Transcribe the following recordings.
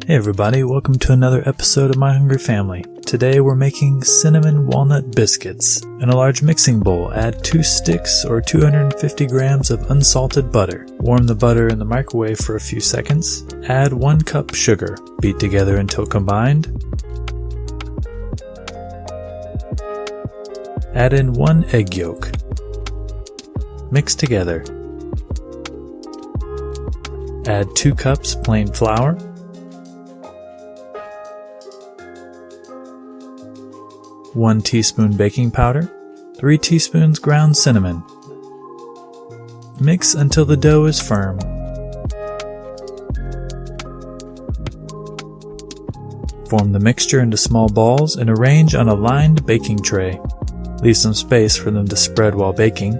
Hey everybody, welcome to another episode of My Hungry Family. Today we're making cinnamon walnut biscuits. In a large mixing bowl, add 2 sticks or 250 grams of unsalted butter. Warm the butter in the microwave for a few seconds. Add 1 cup sugar. Beat together until combined. Add in 1 egg yolk. Mix together. Add 2 cups plain flour. 1 teaspoon baking powder, 3 teaspoons ground cinnamon. Mix until the dough is firm. Form the mixture into small balls and arrange on a lined baking tray. Leave some space for them to spread while baking.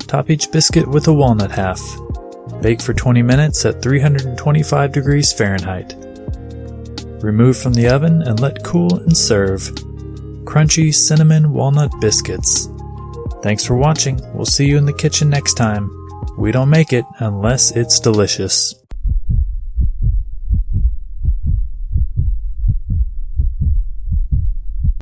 Top each biscuit with a walnut half. Bake for 20 minutes at 325 degrees Fahrenheit. Remove from the oven and let cool and serve. Crunchy cinnamon walnut biscuits. Thanks for watching. We'll see you in the kitchen next time. We don't make it unless it's delicious.